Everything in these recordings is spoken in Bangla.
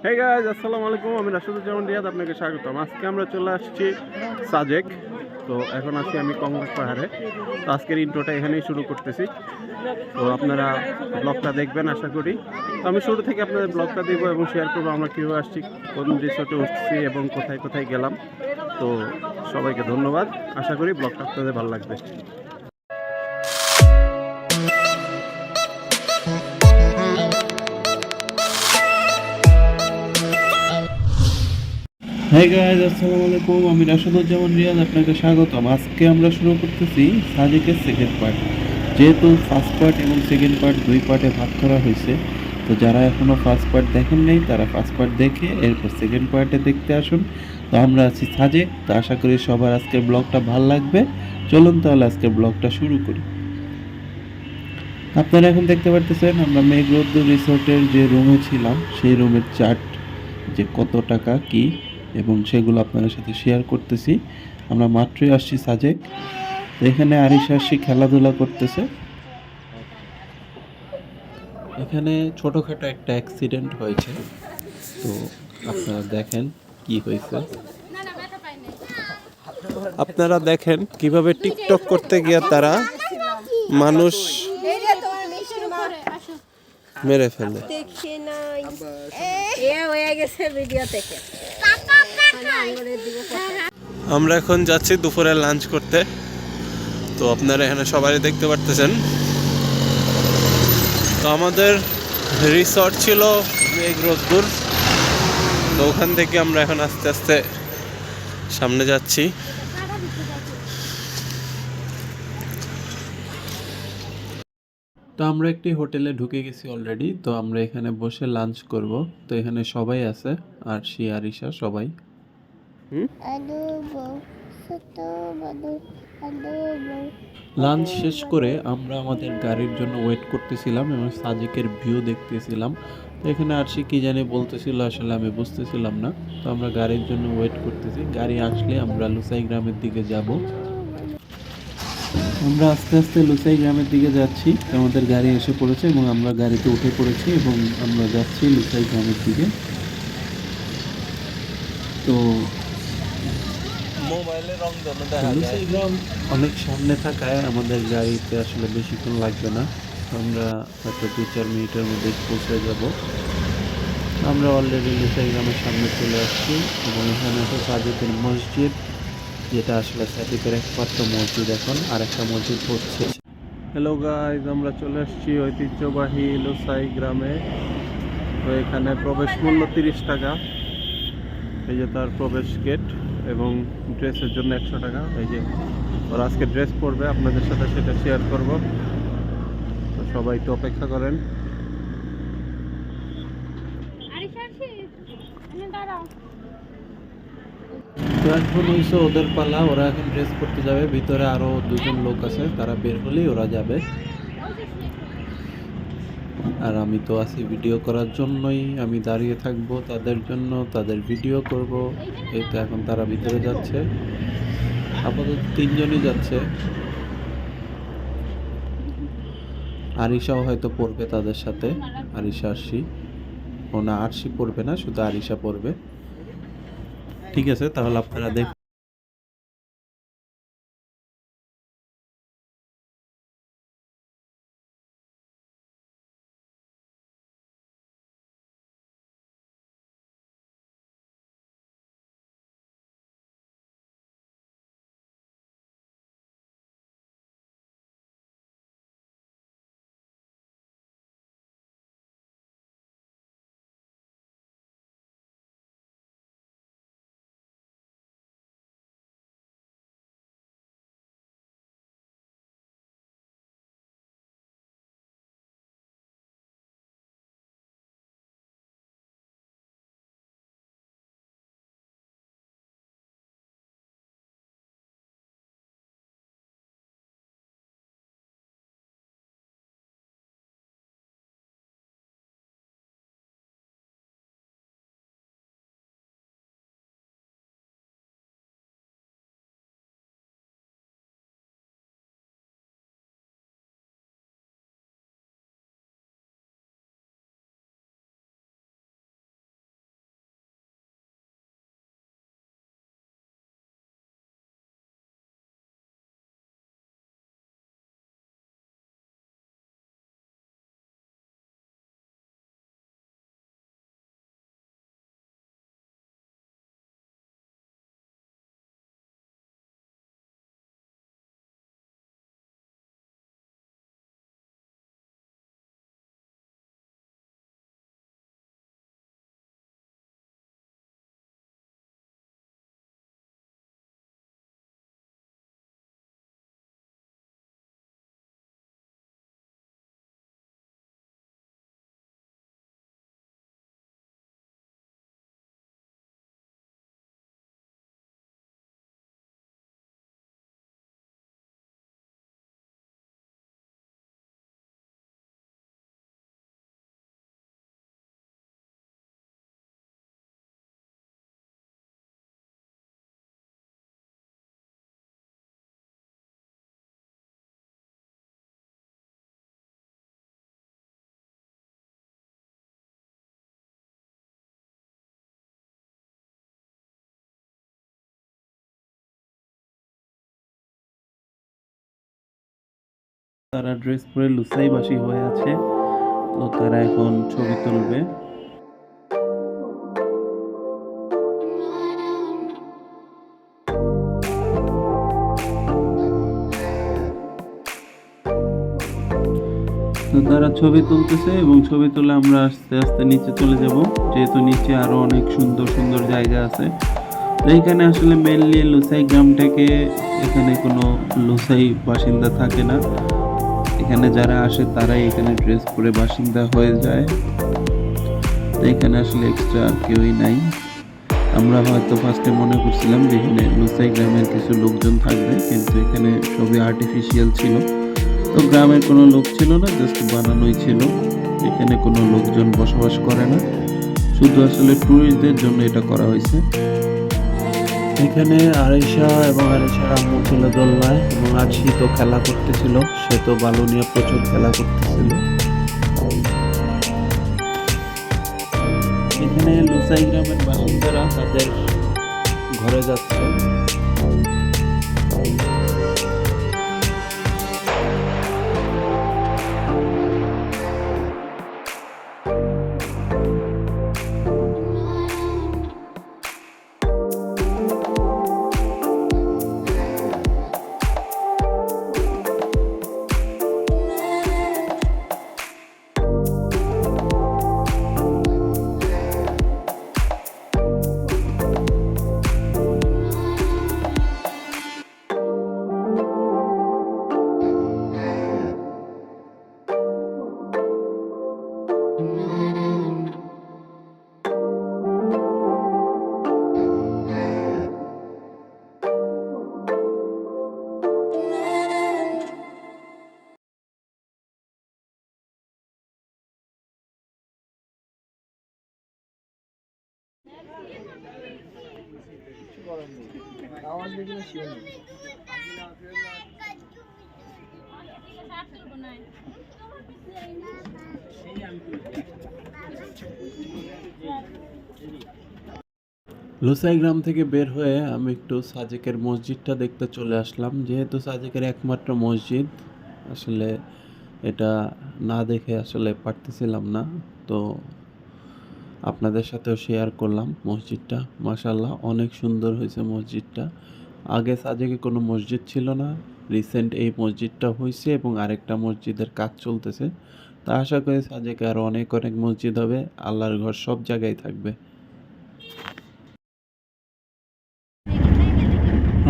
হেই গাইস, আসসালামু আলাইকুম। আমি রাশেদুজ্জামান রিয়াদ, আপনাকে স্বাগতম। আজকে আমরা চলে আসছি সাজেক। তো এখন আছি আমি কংলাক পাহাড়ে। তো আজকের ইন্ট্রোটা এখানেই শুরু করতেছি। তো আপনারা ব্লগটা দেখবেন আশা করি। তো আমি শুরু থেকে আপনাদের ব্লগটা দেব এবং শেয়ার করবো আমরা কীভাবে আসছি, কোন রিসোর্টে উঠছি এবং কোথায় কোথায় গেলাম। তো সবাইকে ধন্যবাদ। আশা করি ব্লগটা আপনাদের ভালো লাগবে। হ্যাঁ গাইজ, আসসালামু আলাইকুম। আমি রাশেদুজ্জামান রিয়াদ, আপনাকে স্বাগতম। আজকে আমরা শুরু করতেছি সাজেকের সেকেন্ড পার্ট। যেহেতু ফার্স্ট পার্ট এবং সেকেন্ড পার্ট দুই পার্টে ভাগ করা হয়েছে, তো যারা এখনও ফার্স্ট পার্ট দেখেন নেই তারা ফার্স্ট পার্ট দেখে এরপর সেকেন্ড পার্টে দেখতে আসুন। তো আমরা আছি সাজেক। তো আশা করি সবার আজকের ব্লগটা ভালো লাগবে। চলুন তাহলে আজকের ব্লগটা শুরু করি। আপনারা এখন দেখতে পারতেছেন আমরা মেঘরোদ্দুর রিসোর্টের যে রুমে ছিলাম সেই রুমের চার্ট, যে কত টাকা কি এবং সেগুলো আপনাদের সাথে শেয়ার করতেছি। আমরা মাত্রই আসছি সাজেক। এখানে আরিশ আরশি খেলাধুলা করতেছে। এখানে ছোটোখাটো একটা অ্যাক্সিডেন্ট হয়েছে, তো আপনারা দেখেন কি হয়েছে। আপনারা দেখেন কিভাবে টিকটক করতে গিয়ে তারা মানুষ মেরে ফেলে। আমরা এখন যাচ্ছি দুপুরে লাঞ্চ করতে। তো আপনারা এখানে সবাই দেখতে পারতেছেন। তো আমাদের রিসর্ট ছিল মেঘরোদ্দুর। তো ওখান থেকে আমরা এখন আস্তে আস্তে সামনে যাচ্ছি। তো আমরা একটি হোটেলে ঢুকে গেছি অলরেডি। তো আমরা এখানে বসে লাঞ্চ করব। তো এখানে সবাই আছে, আরশি আরিশা সবাই। লাঞ্চ শেষ করে আমরা আমাদের গাড়ির জন্য ওয়েট করতেছিলাম এবং সাজেকের ভিউ দেখতেছিলাম। তো এখানে আরশি কি জানি বলতেছিল, আসলে আমি বুঝতেছিলাম না। তো আমরা গাড়ির জন্য ওয়েট করতেছি, গাড়ি আসলে আমরা লুসাই গ্রামের দিকে যাব। আমরা আস্তে আস্তে লুসাই গ্রামের দিকে যাচ্ছি। আমাদের গাড়ি এসে পড়েছে এবং আমরা গাড়িতে উঠে পড়েছি এবং আমরা যাচ্ছি লুসাই গ্রামের দিকে। তো লুসাই গ্রাম অনেক সামনে থাকায় আমাদের গাড়িতে আসলে বেশিক্ষণ লাগবে না। আমরা হয়তো 2-4 মিনিটের মধ্যে পৌঁছে যাব। আমরা অলরেডি লুসাই গ্রামের সামনে চলে আসছি এবং এখানে আছে সাজেকের মসজিদ, যেটা আসলে সাজেকের একমাত্র মসজিদ এখন, আর একটা মসজিদ হচ্ছে। হ্যালো গাইজ, আমরা চলে আসছি ঐতিহ্যবাহী লুসাই গ্রামে। তো এখানে প্রবেশ মূল্য 30 টাকা। এই যে তার প্রবেশ গেট এবং ড্রেসের জন্য 100 টাকা। এই যে ওরা আজকে ড্রেস পরবে, আপনাদের সাথে সেটা শেয়ার করব। তো সবাই একটু অপেক্ষা করেন। তো এখন হয়েছে ওদের পালা, ওরা এখন ড্রেস করতে যাবে। ভিতরে আরো দুজন লোক আছে, তারা বের হলেই ওরা যাবে। আর আমি তো আছি ভিডিও করার জন্যই, আমি দাঁড়িয়ে থাকবো তাদের জন্য, তাদের ভিডিও করব। এই তো এখন তারা ভিতরে যাচ্ছে। আপাতত 3 জনই যাচ্ছে। আরিশাও হয়তো পড়বে তাদের সাথে। আরিশা আরশি, ও না, আরশি পড়বে না, শুধু আরিশা পড়বে। ঠিক আছে, তাহলে আপনারা দেখুন। তারা ড্রেস পরে লুসাইবাসী হয়ে আছে, তো তারা এখন ছবি তুলবে। তো তারা ছবি তুলতেছে এবং ছবি তুলে আমরা আস্তে আস্তে নিচে চলে যাব, যেহেতু নিচে আরো অনেক সুন্দর সুন্দর জায়গা আছে। তো এখানে আসলে মেনলি লুসাই গ্রামটাকে, এখানে কোনো লুসাই বাসিন্দা থাকে না, এখানে যারা আসে তারাই এখানে ড্রেস পরে বাসিন্দা হয়ে যায়। তো এখানে আসলে এক্সট্রা আর কেউই নাই। আমরা হয়তো ফার্স্টে মনে করছিলাম যে এখানে লুসাই গ্রামের কিছু লোকজন থাকবে, কিন্তু এখানে সবই আর্টিফিশিয়াল ছিল। তো গ্রামের কোনো লোক ছিল না, জাস্ট বানানোই ছিল। এখানে কোনো লোকজন বসবাস করে না, শুধু আসলে ট্যুরিস্টদের জন্য এটা করা হয়েছে। এখানে আরিশা এবং আরিশার আম্মু ছিল দোলনায়, এবং আরশি তো খেলা করতেছিল, সে তো বালু নিয়ে প্রচুর খেলা করতেছিল। এখানে লুসাই গ্রামের বাসিন্দারা তাদের ঘরে যাচ্ছে। লুসাই গ্রাম থেকে বের হয়ে আমি একটু সাজেকের মসজিদটা দেখতে চলে আসলাম, যেহেতু সাজেকের একমাত্র মসজিদ, আসলে এটা না দেখে আসলে পারতেছিলাম না, তো আপনাদের সাথেও শেয়ার করলাম মসজিদটা। মাশাআল্লাহ অনেক সুন্দর হয়েছে মসজিদটা। আগে সাজেকে কোনো মসজিদ ছিল না, রিসেন্ট এই মসজিদটা হয়েছে এবং আরেকটা মসজিদের কাজ চলতেছে। তা আশা করি সাজেকে আরও অনেক অনেক মসজিদ হবে, আল্লাহর ঘর সব জায়গায় থাকবে।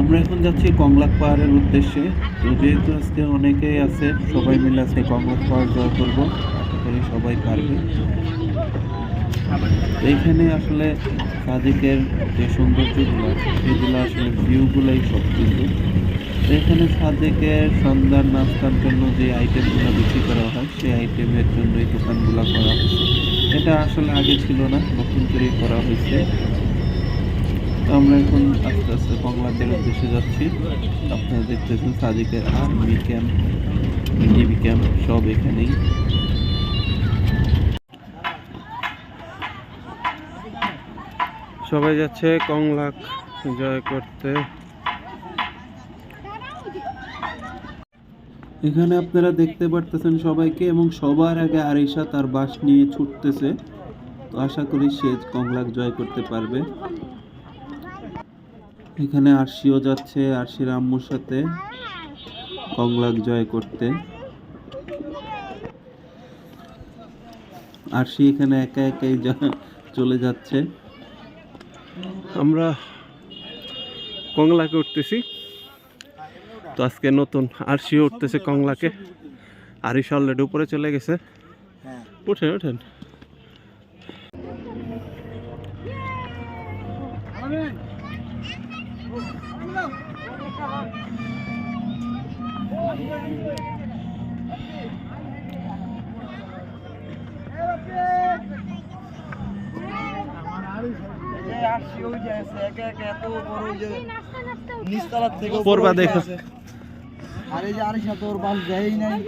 আমরা এখন যাচ্ছি কংলাক পাহাড়ের উদ্দেশ্যে। তো যেহেতু আজকে অনেকেই আছে, সবাই মিলে আজকে কংলাক পাহাড় জয় করবো, আশা করি সবাই পারবে। এইখানে আসলে সাজেকের যে সৌন্দর্যগুলো, সেগুলো আসলে ভিউগুলোই সব কিছু। এখানে সাজেকের সন্ধ্যার নাস্তার জন্য যে আইটেমগুলো বিক্রি করা হয়, সেই আইটেমের জন্য এই দোকানগুলো করা হয়েছে। এটা আসলে আগে ছিল না, নতুন করে করা হয়েছে। তো আমরা এখন আস্তে আস্তে কংলাকের উদ্দেশ্যে যাচ্ছি। আপনারা দেখতেছেন সাজেকের আর্মি ক্যাম্প, নেভি ক্যাম্প সব এখানেই। সবাই যাচ্ছে কংলাক জয় করতে। এখানে আপনারা দেখতে পারতেছেন সবাইকে, এবং সবার আগে আরিশা তার বাস নিয়ে ছুটতেছে। তো আশা করি সে কংলাক জয় করতে পারবে। এখানে আরশিও যাচ্ছে আরশির আম্মুর সাথে কংলাক জয় করতে। আরশি এখানে একা একাই চলে যাচ্ছে। আমরা কংলাকে উঠতেছি, তো আজকে নতুন আরশিও উঠতেছে কংলাকে। আরিশ অলরেডি উপরে চলে গেছে। উঠেন উঠেন। পড়বা দেখো। আরে যে আরিশা তোর বাস দেয়ই নাই।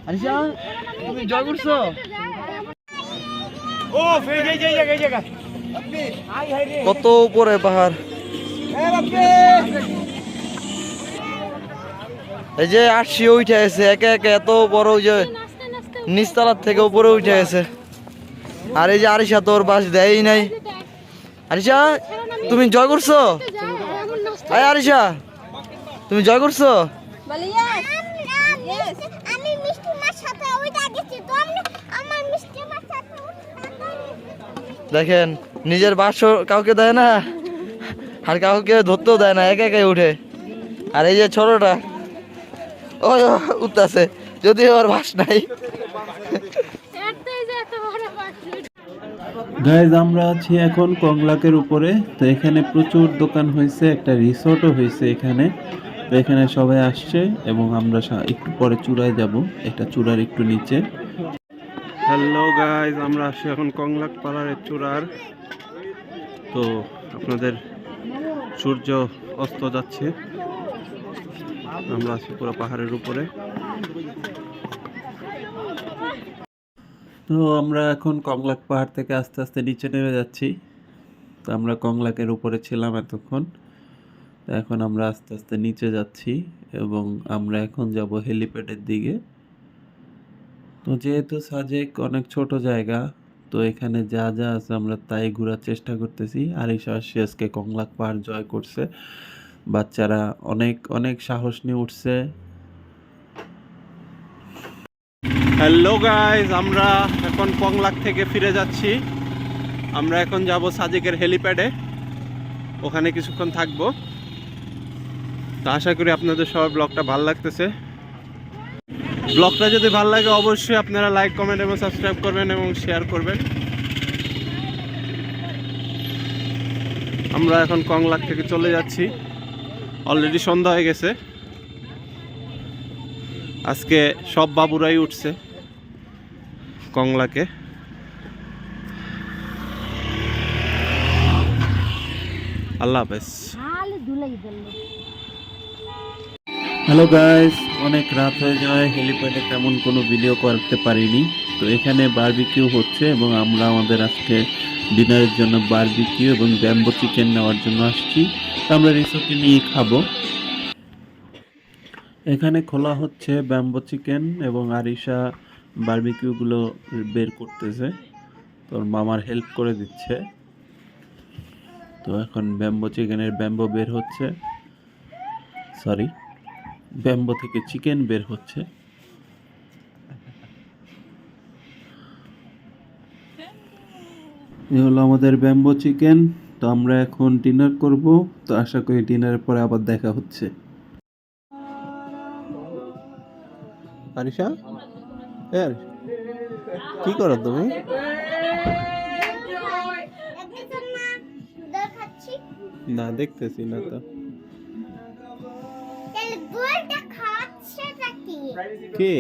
আরিশা তুমি জয় করছো? ও ফের এই জায়গা কত উপরে পাহাড়। এই যে আসছি উঠে গেছে একে একে, এত বড় ওই যে নিচতলার থেকে উপরে উঠে গেছে। আর এই যে আরিশা তোর বাস দেয়ই নাই। আরিশা তুমি জয় করছো? আয় আরিশা তুমি জয় করছো? দেখেন নিজের বাস কাউকে দেয় না, আর কাউকে ধরতেও দেয় না, একে একে উঠে। আর এই যে ছোটটা ওই উঠতেছে, যদিও ওর বাস নাই। গাইজ আমরা আছি এখন কংলাকের উপরে। তো এখানে প্রচুর দোকান হয়েছে, একটা রিসোর্টও হয়েছে এখানে। তো এখানে সবাই আসছে এবং আমরা একটু পরে চূড়ায় যাব, এটা চূড়ার একটু নিচে। হ্যালো গাইজ, আমরা আসছি এখন কংলাক পাহাড়ের চূড়ার। তো আপনাদের সূর্য অস্ত যাচ্ছে, আমরা আছি পুরো পাহাড়ের উপরে। তো আমরা এখন কংলাক পাহাড় থেকে আস্তে আস্তে নিচে নেমে যাচ্ছি। তো আমরা কংলাকের উপরে ছিলাম এতক্ষণ, তো এখন আমরা আস্তে আস্তে নিচে যাচ্ছি এবং আমরা এখন যাব হেলিপ্যাডের দিকে। তো যেহেতু সাজেক অনেক ছোট জায়গা, তো এখানে যা যা আছে আমরা তাই ঘোরার চেষ্টা করতেছি। আরিশা আজকে কংলাক পাহাড় জয় করছে, বাচ্চারা অনেক অনেক সাহস নিয়ে উঠছে। হ্যালো গাইজ, আমরা এখন কংলাক থেকে ফিরে যাচ্ছি। আমরা এখন যাব সাজেকের হেলিপ্যাডে, ওখানে কিছুক্ষণ থাকবো। তো আশা করি আপনাদের সবার ব্লগটা ভালো লাগতেছে। ব্লগটা যদি ভালো লাগে অবশ্যই আপনারা লাইক, কমেন্ট এবং সাবস্ক্রাইব করবেন এবং শেয়ার করবেন। আমরা এখন কংলাক থেকে চলে যাচ্ছি, অলরেডি সন্ধ্যা হয়ে গেছে। আজকে সব বাবুরাই উঠছে কংলাকে। আল্লাহ হাফেজ। হ্যালো গাইস, অনেক রাত হয়ে যায়, হেলিপ্যাডে তেমন কোনো ভিডিও করতে পারিনি। তো এখানে বারবিকিউ হচ্ছে এবং আমরা আমাদের আজকে ডিনারের জন্য বারবিকিউ এবং ব্যাম্বো চিকেন নেওয়ার জন্য আসছি। তো আমরা রিসোর্টে নিয়ে খাবো। এখানে খোলা হচ্ছে ব্যাম্বো চিকেন এবং আরিশা বারবিকিউগুলো বের করতেছে, তোর মামার হেল্প করে দিচ্ছে। তো এখন ব্যাম্বো চিকেনের ব্যাম্বো বের হচ্ছে, সরি ব্যাম্বো থেকে চিকেন বের হচ্ছে। এই হলো আমাদের ব্যাম্বো চিকেন। তো আমরা এখন ডিনার করব। তো আশা করি ডিনারের পরে আবার দেখা হচ্ছে। আরিশা, কি করো তুমি? না দেখতেছি না তো। কে?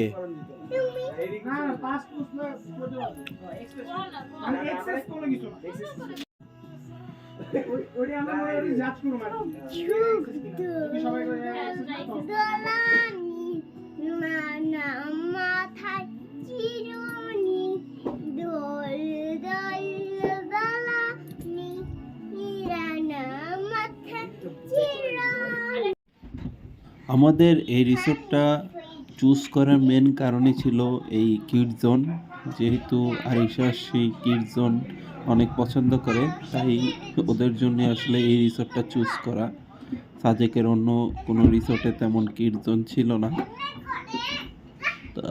আমাদের এই রিসোর্টটা চুজ করার মেন কারণই ছিল এই কিড জোন। যেহেতু আরিশা সেই কিড জোন অনেক পছন্দ করে, তাই ওদের জন্য আসলে এই রিসোর্টটা চুজ করা। সাজেকের অন্য কোনো রিসোর্টে তেমন কিড জোন ছিল না। তো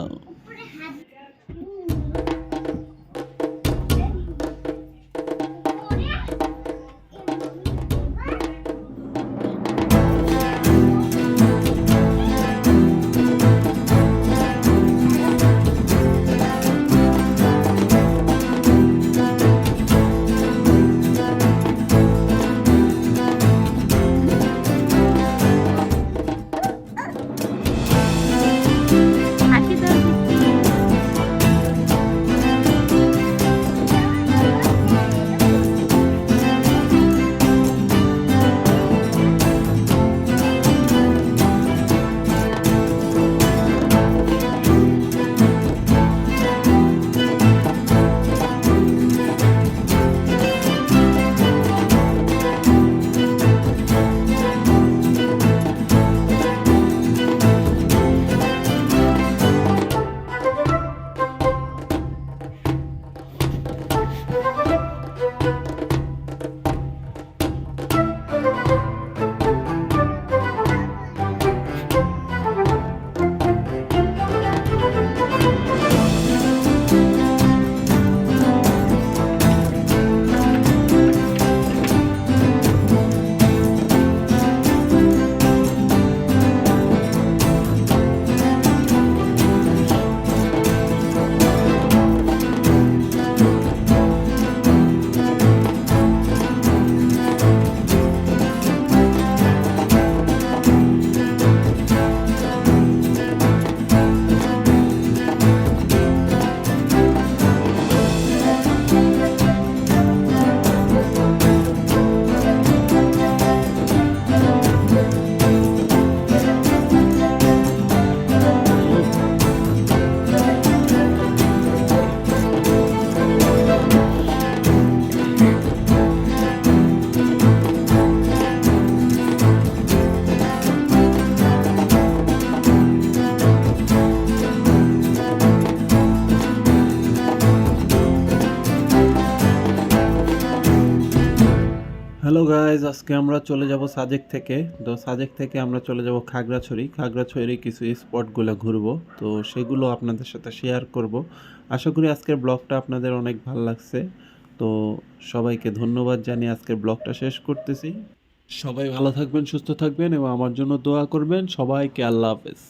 হ্যালো গাইজ, আজকে আমরা চলে যাব সাজেক থেকে। তো সাজেক থেকে আমরা চলে যাব খাগড়াছড়ি। খাগড়াছড়ি কিছু স্পটগুলো ঘুরবো, তো সেগুলো আপনাদের সাথে শেয়ার করব। আশা করি আজকের ব্লগটা আপনাদের অনেক ভালো লাগছে। তো সবাইকে ধন্যবাদ জানিয়ে আজকের ব্লগটা শেষ করতেছি। সবাই ভালো থাকবেন, সুস্থ থাকবেন এবং আমার জন্য দোয়া করবেন। সবাইকে আল্লাহ হাফেজ।